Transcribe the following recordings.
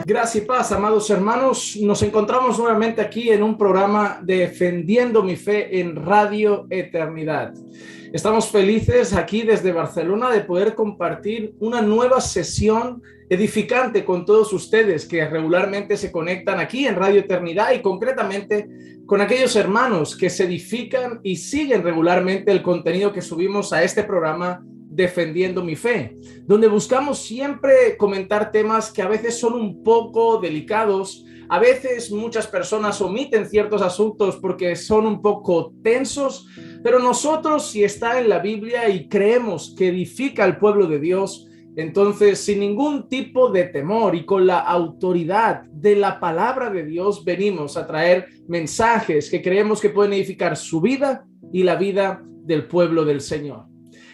Gracias y paz, amados hermanos. Nos encontramos nuevamente aquí en un programa Defendiendo mi Fe en Radio Eternidad. Estamos felices aquí desde Barcelona de poder compartir una nueva sesión edificante con todos ustedes que regularmente se conectan aquí en Radio Eternidad y concretamente con aquellos hermanos que se edifican y siguen regularmente el contenido que subimos a este programa Defendiendo mi Fe, donde buscamos siempre comentar temas que a veces son un poco delicados. A veces muchas personas omiten ciertos asuntos porque son un poco tensos, pero nosotros, si está en la Biblia y creemos que edifica al pueblo de Dios, entonces sin ningún tipo de temor y con la autoridad de la palabra de Dios venimos a traer mensajes que creemos que pueden edificar su vida y la vida del pueblo del Señor.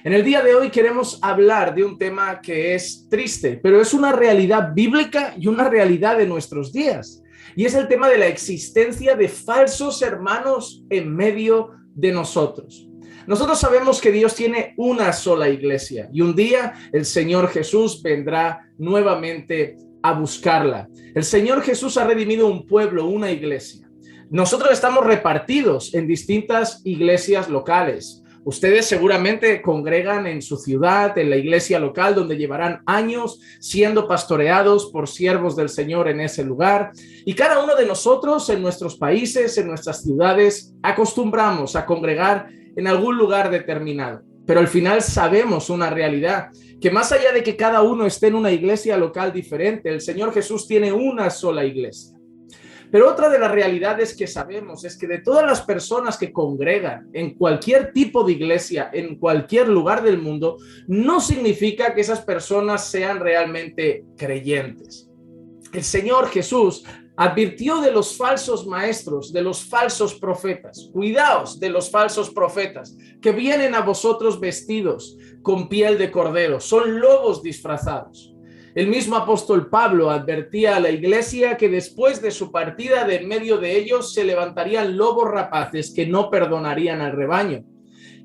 En el día de hoy queremos hablar de un tema que es triste, pero es una realidad bíblica y una realidad de nuestros días. Y es el tema de la existencia de falsos hermanos en medio de nosotros. Nosotros sabemos que Dios tiene una sola iglesia y un día el Señor Jesús vendrá nuevamente a buscarla. El Señor Jesús ha redimido un pueblo, una iglesia. Nosotros estamos repartidos en distintas iglesias locales. Ustedes seguramente congregan en su ciudad, en la iglesia local, donde llevarán años siendo pastoreados por siervos del Señor en ese lugar. Y cada uno de nosotros en nuestros países, en nuestras ciudades, acostumbramos a congregar en algún lugar determinado. Pero al final sabemos una realidad, que más allá de que cada uno esté en una iglesia local diferente, el Señor Jesús tiene una sola iglesia. Pero otra de las realidades que sabemos es que de todas las personas que congregan en cualquier tipo de iglesia, en cualquier lugar del mundo, no significa que esas personas sean realmente creyentes. El Señor Jesús advirtió de los falsos maestros, de los falsos profetas. Cuidaos de los falsos profetas que vienen a vosotros vestidos con piel de cordero, son lobos disfrazados. El mismo apóstol Pablo advertía a la iglesia que después de su partida de en medio de ellos se levantarían lobos rapaces que no perdonarían al rebaño.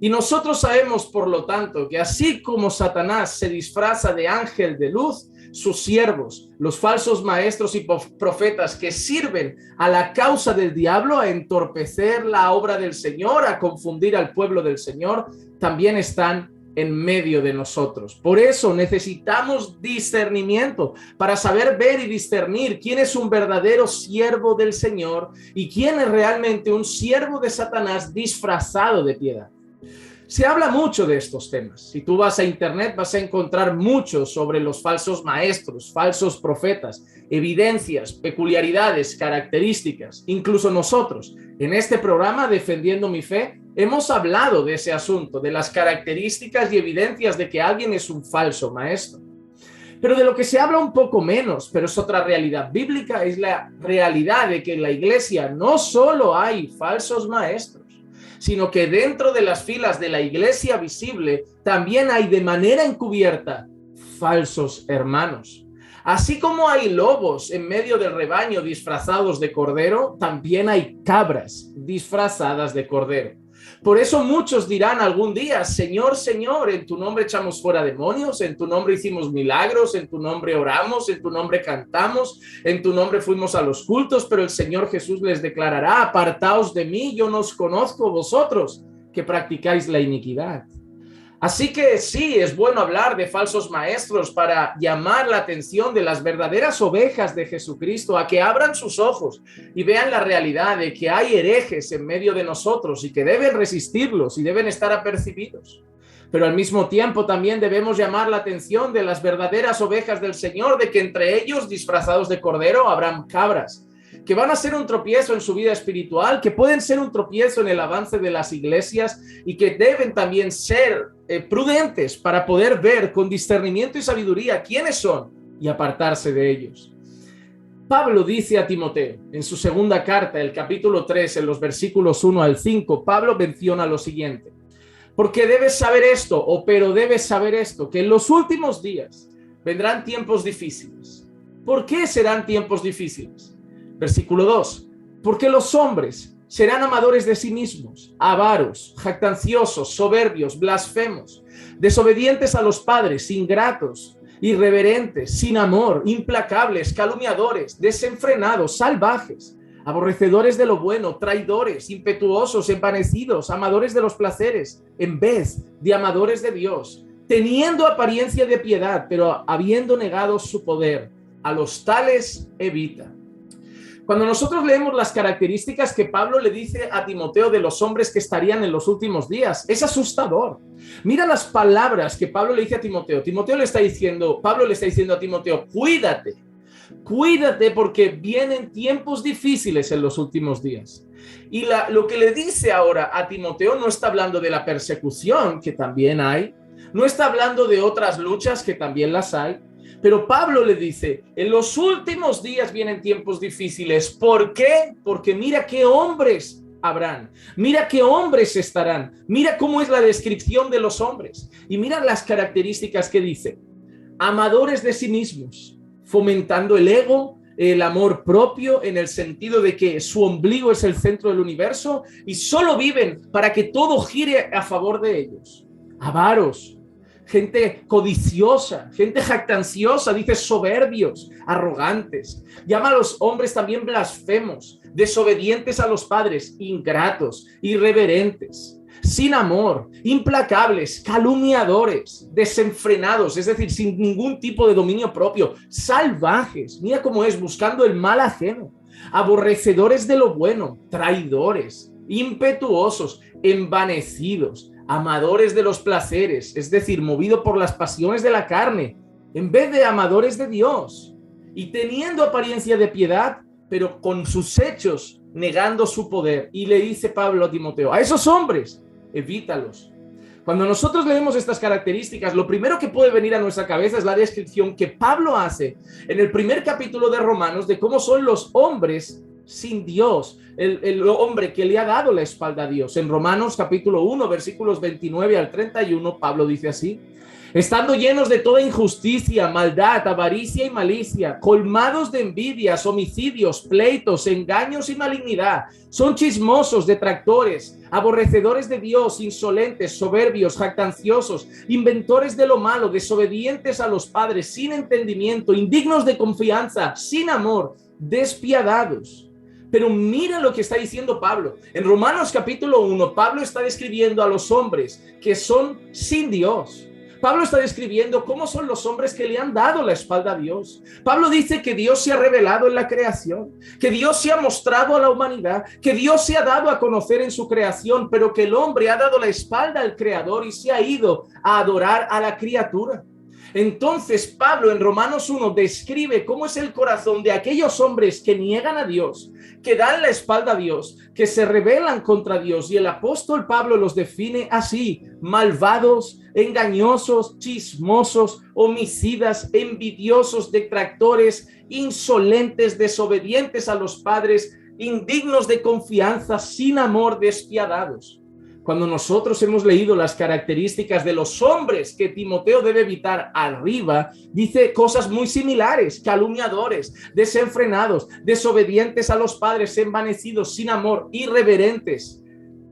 Y nosotros sabemos, por lo tanto, que así como Satanás se disfraza de ángel de luz, sus siervos, los falsos maestros y profetas que sirven a la causa del diablo, a entorpecer la obra del Señor, a confundir al pueblo del Señor, también están en medio de nosotros. Por eso necesitamos discernimiento para saber ver y discernir quién es un verdadero siervo del Señor y quién es realmente un siervo de Satanás disfrazado de piedad. Se habla mucho de estos temas. Si tú vas a internet vas a encontrar mucho sobre los falsos maestros, falsos profetas, evidencias, peculiaridades, características. Incluso nosotros, en este programa Defendiendo mi Fe, hemos hablado de ese asunto, de las características y evidencias de que alguien es un falso maestro. Pero de lo que se habla un poco menos, pero es otra realidad bíblica, es la realidad de que en la iglesia no solo hay falsos maestros, sino que dentro de las filas de la iglesia visible también hay de manera encubierta falsos hermanos. Así como hay lobos en medio del rebaño disfrazados de cordero, también hay cabras disfrazadas de cordero. Por eso muchos dirán algún día: Señor, Señor, en tu nombre echamos fuera demonios, en tu nombre hicimos milagros, en tu nombre oramos, en tu nombre cantamos, en tu nombre fuimos a los cultos. Pero el Señor Jesús les declarará: apartaos de mí, yo no os conozco, vosotros que practicáis la iniquidad. Así que sí, es bueno hablar de falsos maestros para llamar la atención de las verdaderas ovejas de Jesucristo a que abran sus ojos y vean la realidad de que hay herejes en medio de nosotros y que deben resistirlos y deben estar apercibidos. Pero al mismo tiempo también debemos llamar la atención de las verdaderas ovejas del Señor, de que entre ellos, disfrazados de cordero, habrán cabras que van a ser un tropiezo en su vida espiritual, que pueden ser un tropiezo en el avance de las iglesias y que deben también ser prudentes para poder ver con discernimiento y sabiduría quiénes son y apartarse de ellos. Pablo dice a Timoteo en su segunda carta, el capítulo 3, en los versículos 1 al 5, Pablo menciona lo siguiente: porque debes saber esto, pero debes saber esto, que en los últimos días vendrán tiempos difíciles. ¿Por qué serán tiempos difíciles? Versículo 2, porque los hombres serán amadores de sí mismos, avaros, jactanciosos, soberbios, blasfemos, desobedientes a los padres, ingratos, irreverentes, sin amor, implacables, calumniadores, desenfrenados, salvajes, aborrecedores de lo bueno, traidores, impetuosos, envanecidos, amadores de los placeres, en vez de amadores de Dios, teniendo apariencia de piedad, pero habiendo negado su poder. A los tales evita. Cuando nosotros leemos las características que Pablo le dice a Timoteo de los hombres que estarían en los últimos días, es asustador. Mira las palabras que Pablo le dice a Timoteo. Pablo le está diciendo a Timoteo, cuídate porque vienen tiempos difíciles en los últimos días. Y lo que le dice ahora a Timoteo no está hablando de la persecución, que también hay, no está hablando de otras luchas, que también las hay, pero Pablo le dice, en los últimos días vienen tiempos difíciles. ¿Por qué? Porque mira qué hombres habrán, mira qué hombres estarán, mira cómo es la descripción de los hombres y mira las características que dice: amadores de sí mismos, fomentando el ego, el amor propio, en el sentido de que su ombligo es el centro del universo y solo viven para que todo gire a favor de ellos. Avaros, gente codiciosa, gente jactanciosa, dice soberbios, arrogantes. Llama a los hombres también blasfemos, desobedientes a los padres, ingratos, irreverentes, sin amor, implacables, calumniadores, desenfrenados, es decir, sin ningún tipo de dominio propio, salvajes, mira cómo es, buscando el mal ajeno, aborrecedores de lo bueno, traidores, impetuosos, envanecidos, amadores de los placeres, es decir, movido por las pasiones de la carne, en vez de amadores de Dios, y teniendo apariencia de piedad, pero con sus hechos negando su poder. Y le dice Pablo a Timoteo, a esos hombres, evítalos. Cuando nosotros leemos estas características, lo primero que puede venir a nuestra cabeza es la descripción que Pablo hace en el primer capítulo de Romanos de cómo son los hombres sin Dios, el hombre que le ha dado la espalda a Dios. En Romanos capítulo 1, versículos 29 al 31, Pablo dice así: estando llenos de toda injusticia, maldad, avaricia y malicia, colmados de envidias, homicidios, pleitos, engaños y malignidad, son chismosos, detractores, aborrecedores de Dios, insolentes, soberbios, jactanciosos, inventores de lo malo, desobedientes a los padres, sin entendimiento, indignos de confianza, sin amor, despiadados. Pero mira lo que está diciendo Pablo. En Romanos capítulo 1, Pablo está describiendo a los hombres que son sin Dios. Pablo está describiendo cómo son los hombres que le han dado la espalda a Dios. Pablo dice que Dios se ha revelado en la creación, que Dios se ha mostrado a la humanidad, que Dios se ha dado a conocer en su creación, pero que el hombre ha dado la espalda al Creador y se ha ido a adorar a la criatura. Entonces Pablo en Romanos 1 describe cómo es el corazón de aquellos hombres que niegan a Dios, que dan la espalda a Dios, que se rebelan contra Dios, y el apóstol Pablo los define así: malvados, engañosos, chismosos, homicidas, envidiosos, detractores, insolentes, desobedientes a los padres, indignos de confianza, sin amor, despiadados. Cuando nosotros hemos leído las características de los hombres que Timoteo debe evitar arriba, dice cosas muy similares: calumniadores, desenfrenados, desobedientes a los padres, envanecidos, sin amor, irreverentes,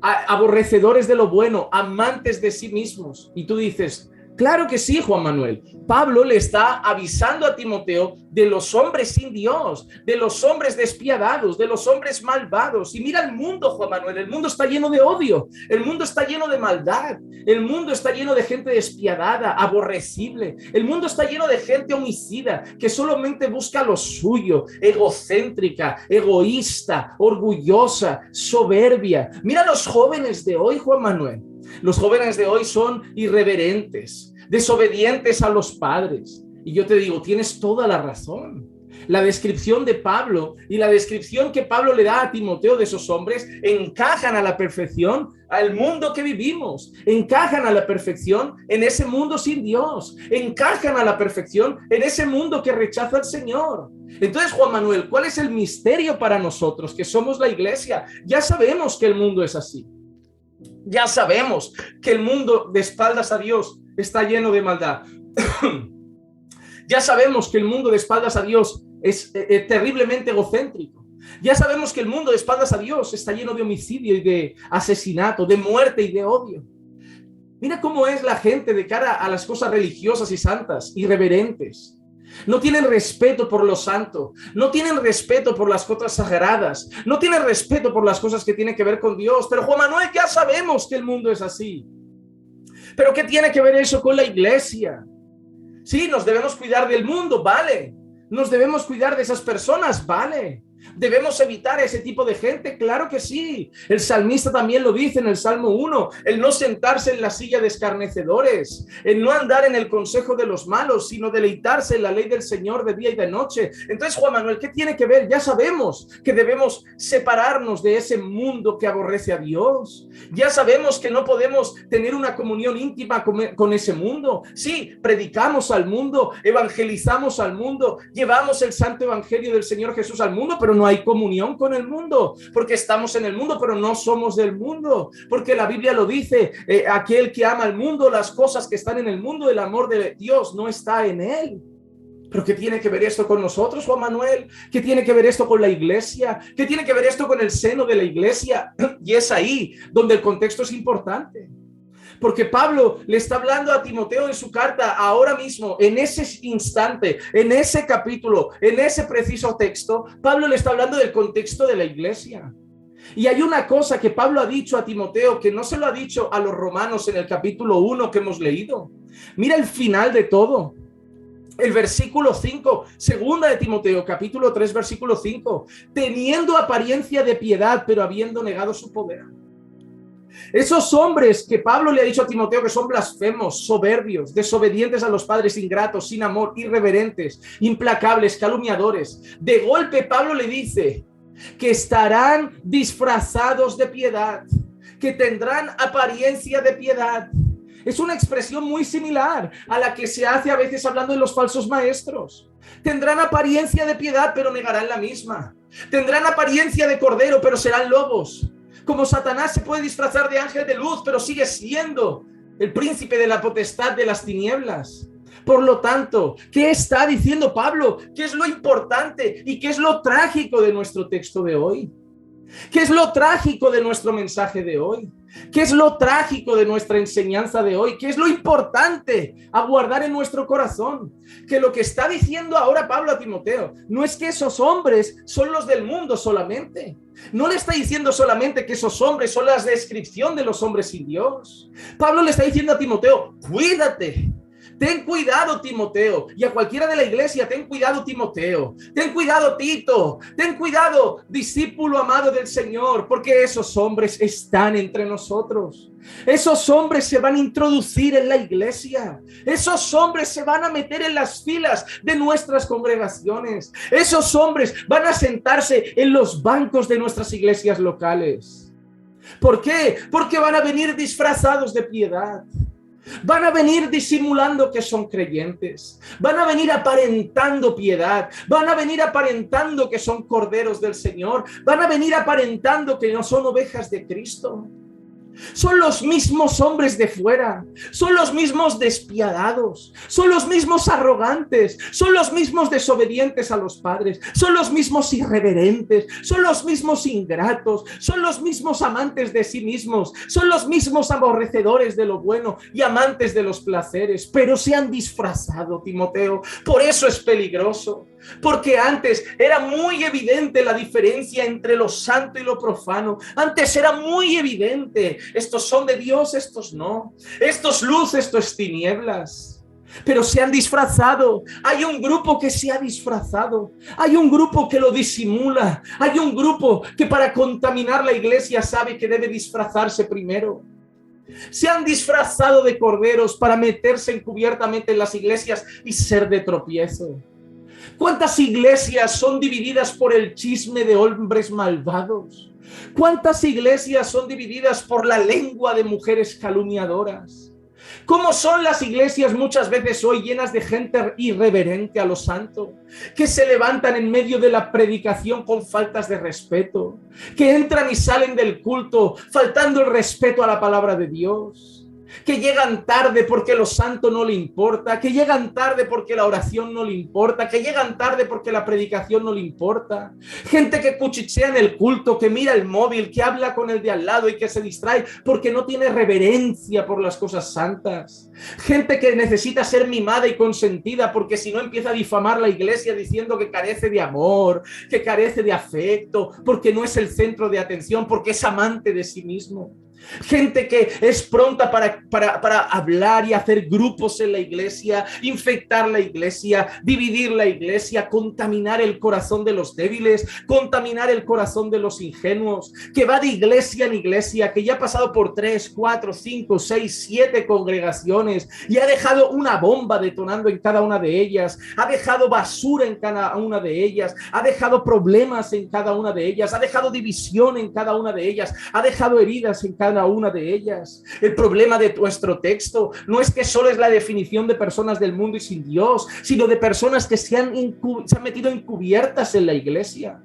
aborrecedores de lo bueno, amantes de sí mismos. Y tú dices, claro que sí, Juan Manuel. Pablo le está avisando a Timoteo de los hombres sin Dios, de los hombres despiadados, de los hombres malvados. Y mira el mundo, Juan Manuel, el mundo está lleno de odio, el mundo está lleno de maldad, el mundo está lleno de gente despiadada, aborrecible, el mundo está lleno de gente homicida que solamente busca lo suyo, egocéntrica, egoísta, orgullosa, soberbia. Mira los jóvenes de hoy, Juan Manuel. Los jóvenes de hoy son irreverentes, desobedientes a los padres. Y yo te digo, tienes toda la razón. La descripción de Pablo y la descripción que Pablo le da a Timoteo de esos hombres encajan a la perfección al mundo que vivimos, encajan a la perfección en ese mundo sin Dios, encajan a la perfección en ese mundo que rechaza al Señor. Entonces, Juan Manuel, ¿cuál es el misterio para nosotros que somos la iglesia? Ya sabemos que el mundo es así. Ya sabemos que el mundo de espaldas a Dios está lleno de maldad. Ya sabemos que el mundo de espaldas a Dios es terriblemente egocéntrico. Ya sabemos que el mundo de espaldas a Dios está lleno de homicidio y de asesinato, de muerte y de odio. Mira cómo es la gente de cara a las cosas religiosas y santas, irreverentes. No tienen respeto por lo santo, no tienen respeto por las cosas sagradas, no tienen respeto por las cosas que tienen que ver con Dios. Pero Juan Manuel, ya sabemos que el mundo es así. ¿Pero qué tiene que ver eso con la iglesia? Sí, nos debemos cuidar del mundo, vale. Nos debemos cuidar de esas personas, vale. ¿Debemos evitar ese tipo de gente? Claro que sí. El salmista también lo dice en el Salmo 1, el no sentarse en la silla de escarnecedores, el no andar en el consejo de los malos, sino deleitarse en la ley del Señor de día y de noche. Entonces, Juan Manuel, ¿qué tiene que ver? Ya sabemos que debemos separarnos de ese mundo que aborrece a Dios. Ya sabemos que no podemos tener una comunión íntima con ese mundo. Sí, predicamos al mundo, evangelizamos al mundo, llevamos el santo evangelio del Señor Jesús al mundo, pero no hay comunión con el mundo, porque estamos en el mundo, pero no somos del mundo, porque la Biblia lo dice, aquel que ama al mundo, las cosas que están en el mundo, el amor de Dios no está en él. ¿Pero qué tiene que ver esto con nosotros, Juan Manuel? ¿Qué tiene que ver esto con la iglesia? ¿Qué tiene que ver esto con el seno de la iglesia? Y es ahí donde el contexto es importante. Porque Pablo le está hablando a Timoteo en su carta ahora mismo, en ese instante, en ese capítulo, en ese preciso texto. Pablo le está hablando del contexto de la iglesia. Y hay una cosa que Pablo ha dicho a Timoteo que no se lo ha dicho a los romanos en el capítulo 1 que hemos leído. Mira el final de todo. El versículo 5, segunda de Timoteo, capítulo 3, versículo 5. Teniendo apariencia de piedad, pero habiendo negado su poder. Esos hombres que Pablo le ha dicho a Timoteo que son blasfemos, soberbios, desobedientes a los padres, ingratos, sin amor, irreverentes, implacables, calumniadores. De golpe Pablo le dice que estarán disfrazados de piedad, que tendrán apariencia de piedad. Es una expresión muy similar a la que se hace a veces hablando de los falsos maestros. Tendrán apariencia de piedad, pero negarán la misma. Tendrán apariencia de cordero, pero serán lobos. Como Satanás se puede disfrazar de ángel de luz, pero sigue siendo el príncipe de la potestad de las tinieblas. Por lo tanto, ¿qué está diciendo Pablo? ¿Qué es lo importante y qué es lo trágico de nuestro texto de hoy? ¿Qué es lo trágico de nuestro mensaje de hoy? ¿Qué es lo trágico de nuestra enseñanza de hoy? ¿Qué es lo importante a guardar en nuestro corazón? Que lo que está diciendo ahora Pablo a Timoteo no es que esos hombres son los del mundo solamente. No le está diciendo solamente que esos hombres son la descripción de los hombres sin Dios. Pablo le está diciendo a Timoteo, cuídate. Ten cuidado, Timoteo, y a cualquiera de la iglesia, ten cuidado, Timoteo, ten cuidado, Tito, ten cuidado, discípulo amado del Señor, porque esos hombres están entre nosotros. Esos hombres se van a introducir en la iglesia. Esos hombres se van a meter en las filas de nuestras congregaciones. Esos hombres van a sentarse en los bancos de nuestras iglesias locales. ¿Por qué? Porque van a venir disfrazados de piedad. Van a venir disimulando que son creyentes, van a venir aparentando piedad, van a venir aparentando que son corderos del Señor, van a venir aparentando que no son ovejas de Cristo. Son los mismos hombres de fuera, son los mismos despiadados, son los mismos arrogantes, son los mismos desobedientes a los padres, son los mismos irreverentes, son los mismos ingratos, son los mismos amantes de sí mismos, son los mismos aborrecedores de lo bueno y amantes de los placeres, pero se han disfrazado, Timoteo. Por eso es peligroso. Porque antes era muy evidente la diferencia entre lo santo y lo profano. Antes era muy evidente. Estos son de Dios, estos no. Estos luz, estos tinieblas. Pero se han disfrazado. Hay un grupo que se ha disfrazado. Hay un grupo que lo disimula. Hay un grupo que para contaminar la iglesia sabe que debe disfrazarse primero. Se han disfrazado de corderos para meterse encubiertamente en las iglesias y ser de tropiezo. ¿Cuántas iglesias son divididas por el chisme de hombres malvados? ¿Cuántas iglesias son divididas por la lengua de mujeres calumniadoras? ¿Cómo son las iglesias muchas veces hoy llenas de gente irreverente a lo santo? Que se levantan en medio de la predicación con faltas de respeto, que entran y salen del culto faltando el respeto a la palabra de Dios. que llegan tarde porque lo santo no le importa, que llegan tarde porque la oración no le importa, que llegan tarde porque la predicación no le importa, gente que cuchichea en el culto, que mira el móvil, que habla con el de al lado y que se distrae porque no tiene reverencia por las cosas santas, gente que necesita ser mimada y consentida porque si no empieza a difamar la iglesia diciendo que carece de amor, que carece de afecto, porque no es el centro de atención, porque es amante de sí mismo. Gente que es pronta para hablar y hacer grupos en la iglesia, infectar la iglesia, dividir la iglesia, contaminar el corazón de los débiles, contaminar el corazón de los ingenuos, que va de iglesia en iglesia, que ya ha pasado por 3, 4, 5, 6, 7 congregaciones y ha dejado una bomba detonando en cada una de ellas, ha dejado basura en cada una de ellas, ha dejado problemas en cada una de ellas, ha dejado división en cada una de ellas, ha dejado heridas en cada una de ellas. El problema de nuestro texto no es que solo es la definición de personas del mundo y sin Dios, sino de personas que se han metido encubiertas en la iglesia.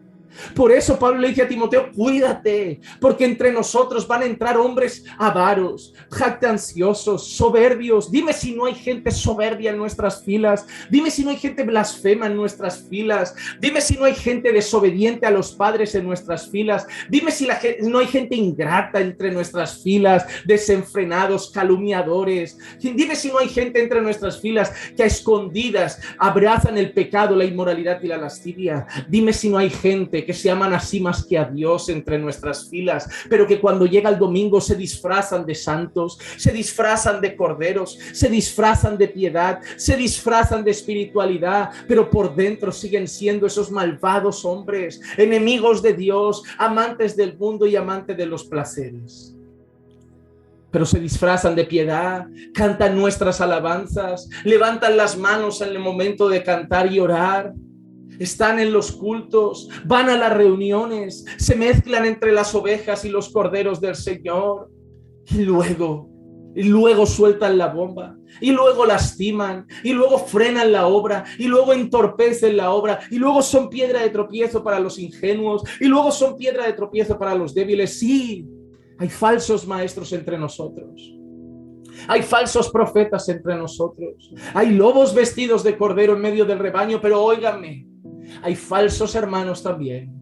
Por eso Pablo le dice a Timoteo, cuídate, porque entre nosotros van a entrar hombres avaros, jactanciosos, soberbios. Dime si no hay gente soberbia en nuestras filas. Dime si no hay gente blasfema en nuestras filas. Dime si no hay gente desobediente a los padres en nuestras filas. Dime si no hay gente ingrata entre nuestras filas, desenfrenados, calumniadores. Dime si no hay gente entre nuestras filas que a escondidas abrazan el pecado, la inmoralidad y la lascivia. Dime si no hay gente que se aman así más que a Dios entre nuestras filas, pero que cuando llega el domingo se disfrazan de santos, se disfrazan de corderos, se disfrazan de piedad, se disfrazan de espiritualidad, pero por dentro siguen siendo esos malvados hombres, enemigos de Dios, amantes del mundo y amantes de los placeres. Pero se disfrazan de piedad, cantan nuestras alabanzas, levantan las manos en el momento de cantar y orar. Están en los cultos, van a las reuniones, se mezclan entre las ovejas y los corderos del Señor. Y luego sueltan la bomba, y luego lastiman, y luego frenan la obra, y luego entorpecen la obra, y luego son piedra de tropiezo para los ingenuos, y luego son piedra de tropiezo para los débiles. Sí, hay falsos maestros entre nosotros. Hay falsos profetas entre nosotros. Hay lobos vestidos de cordero en medio del rebaño, pero óiganme, hay falsos hermanos también.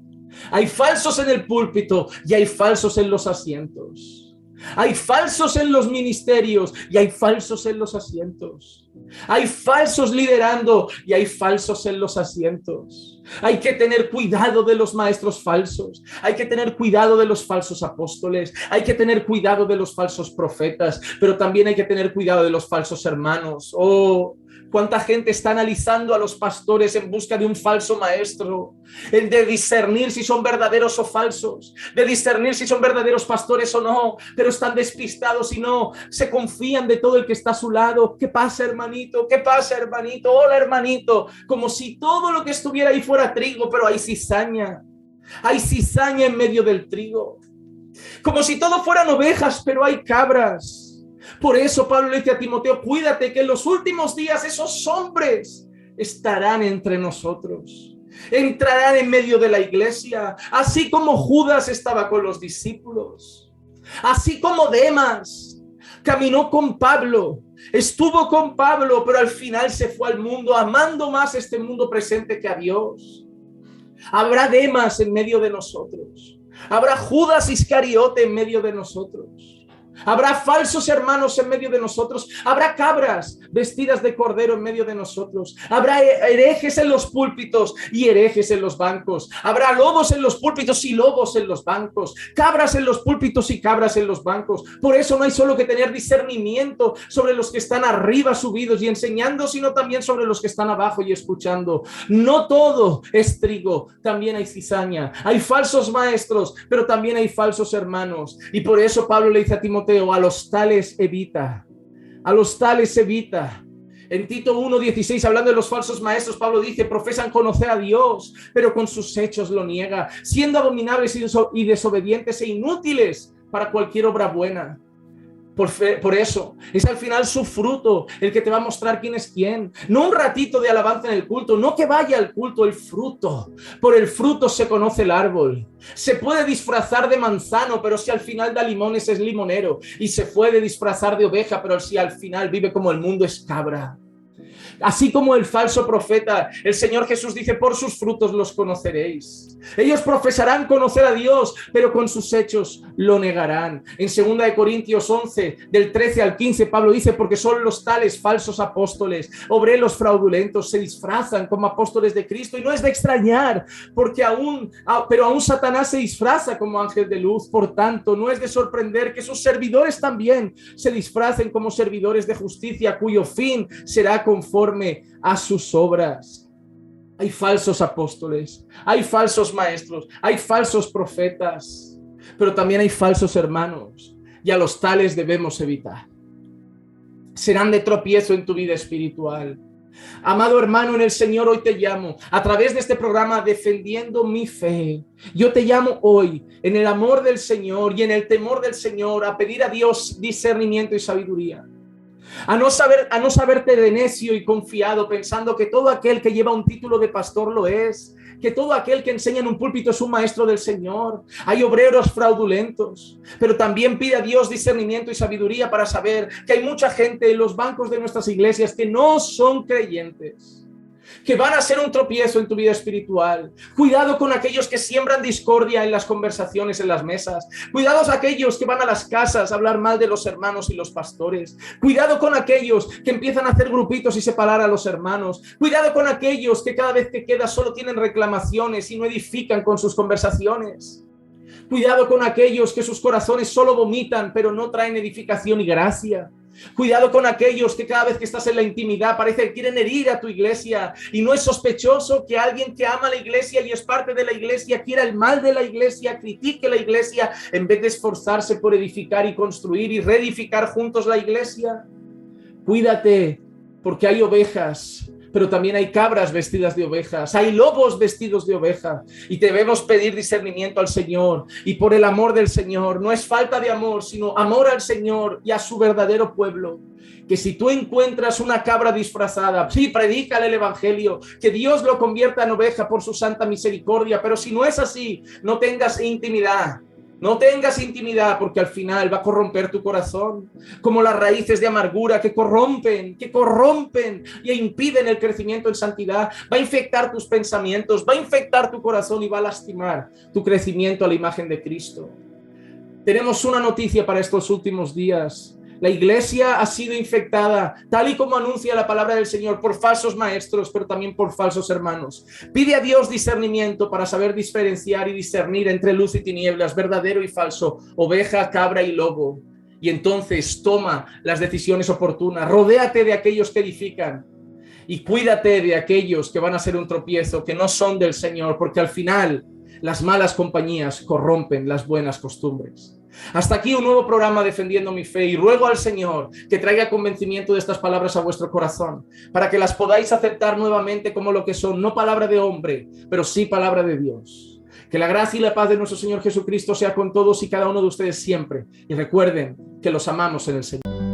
Hay falsos en el púlpito y hay falsos en los asientos. Hay falsos en los ministerios y hay falsos en los asientos. Hay falsos liderando y hay falsos en los asientos. Hay que tener cuidado de los maestros falsos. Hay que tener cuidado de los falsos apóstoles. Hay que tener cuidado de los falsos profetas. Pero también hay que tener cuidado de los falsos hermanos. Oh, cuánta gente está analizando a los pastores en busca de un falso maestro, de discernir si son verdaderos o falsos, de discernir si son verdaderos pastores o no, pero están despistados y no se confían de todo el que está a su lado. ¿Qué pasa, hermanito? ¿Qué pasa, hermanito? Hola, hermanito. Como si todo lo que estuviera ahí fuera trigo, pero hay cizaña. Hay cizaña en medio del trigo. Como si todo fueran ovejas, pero hay cabras. Por eso Pablo le dice a Timoteo, cuídate que en los últimos días esos hombres estarán entre nosotros. Entrarán en medio de la iglesia, así como Judas estaba con los discípulos, así como Demas caminó con Pablo, estuvo con Pablo, pero al final se fue al mundo, amando más este mundo presente que a Dios. Habrá Demas en medio de nosotros, habrá Judas Iscariote en medio de nosotros. Habrá falsos hermanos en medio de nosotros. Habrá cabras vestidas de cordero en medio de nosotros. Habrá herejes en los púlpitos y herejes en los bancos. Habrá lobos en los púlpitos y lobos en los bancos. Cabras en los púlpitos y cabras en los bancos. Por eso no hay solo que tener discernimiento sobre los que están arriba subidos y enseñando, sino también sobre los que están abajo y escuchando. No todo es trigo. También hay cizaña. Hay falsos maestros, pero también hay falsos hermanos. Y por eso Pablo le dice a Timoteo, a los tales evita, a los tales evita. En Tito 1:16, hablando de los falsos maestros, Pablo dice, profesan conocer a Dios, pero con sus hechos lo niega, siendo abominables y desobedientes e inútiles para cualquier obra buena. Por eso, es al final su fruto el que te va a mostrar quién es quién. No un ratito de alabanza en el culto, no que vaya al culto, el fruto. Por el fruto se conoce el árbol. Se puede disfrazar de manzano, pero si al final da limones es limonero. Y se puede disfrazar de oveja, pero si al final vive como el mundo es cabra. Así como el falso profeta, el Señor Jesús dice, por sus frutos los conoceréis. Ellos profesarán conocer a Dios, pero con sus hechos lo negarán. En 2 Corintios 11, del 13 al 15, Pablo dice, porque son los tales falsos apóstoles, obreros fraudulentos, se disfrazan como apóstoles de Cristo. Y no es de extrañar, pero aún Satanás se disfraza como ángel de luz. Por tanto, no es de sorprender que sus servidores también se disfracen como servidores de justicia, cuyo fin será conforme a sus obras. Hay falsos apóstoles, hay falsos maestros, hay falsos profetas, pero también hay falsos hermanos, y a los tales debemos evitar. Serán de tropiezo en tu vida espiritual. Amado hermano en el Señor, hoy te llamo a través de este programa Defendiendo mi Fe. Yo te llamo hoy en el amor del Señor y en el temor del Señor a pedir a Dios discernimiento y sabiduría. A no saberte de necio y confiado pensando que todo aquel que lleva un título de pastor lo es, que todo aquel que enseña en un púlpito es un maestro del Señor. Hay obreros fraudulentos, pero también pide a Dios discernimiento y sabiduría para saber que hay mucha gente en los bancos de nuestras iglesias que no son creyentes, que van a ser un tropiezo en tu vida espiritual. Cuidado con aquellos que siembran discordia en las conversaciones, en las mesas. Cuidados aquellos que van a las casas a hablar mal de los hermanos y los pastores. Cuidado con aquellos que empiezan a hacer grupitos y separar a los hermanos. Cuidado con aquellos que cada vez que queda solo tienen reclamaciones y no edifican con sus conversaciones. Cuidado con aquellos que sus corazones solo vomitan, pero no traen edificación y gracia. Cuidado con aquellos que cada vez que estás en la intimidad parece que quieren herir a tu iglesia, y no es sospechoso que alguien que ama la iglesia y es parte de la iglesia quiera el mal de la iglesia, critique la iglesia en vez de esforzarse por edificar y construir y reedificar juntos la iglesia. Cuídate, porque hay ovejas, pero también hay cabras vestidas de ovejas, hay lobos vestidos de oveja, y debemos pedir discernimiento al Señor. Y por el amor del Señor, no es falta de amor, sino amor al Señor y a su verdadero pueblo, que si tú encuentras una cabra disfrazada, sí, predícale el evangelio, que Dios lo convierta en oveja por su santa misericordia, pero si no es así, no tengas intimidad. No tengas intimidad, porque al final va a corromper tu corazón, como las raíces de amargura que corrompen y impiden el crecimiento en santidad. Va a infectar tus pensamientos, va a infectar tu corazón y va a lastimar tu crecimiento a la imagen de Cristo. Tenemos una noticia para estos últimos días. La iglesia ha sido infectada, tal y como anuncia la palabra del Señor, por falsos maestros, pero también por falsos hermanos. Pide a Dios discernimiento para saber diferenciar y discernir entre luz y tinieblas, verdadero y falso, oveja, cabra y lobo. Y entonces toma las decisiones oportunas. Rodéate de aquellos que edifican y cuídate de aquellos que van a ser un tropiezo, que no son del Señor, porque al final las malas compañías corrompen las buenas costumbres. Hasta aquí un nuevo programa Defendiendo mi Fe, y ruego al Señor que traiga convencimiento de estas palabras a vuestro corazón, para que las podáis aceptar nuevamente como lo que son, no palabra de hombre, pero sí palabra de Dios. Que la gracia y la paz de nuestro Señor Jesucristo sea con todos y cada uno de ustedes siempre, y recuerden que los amamos en el Señor.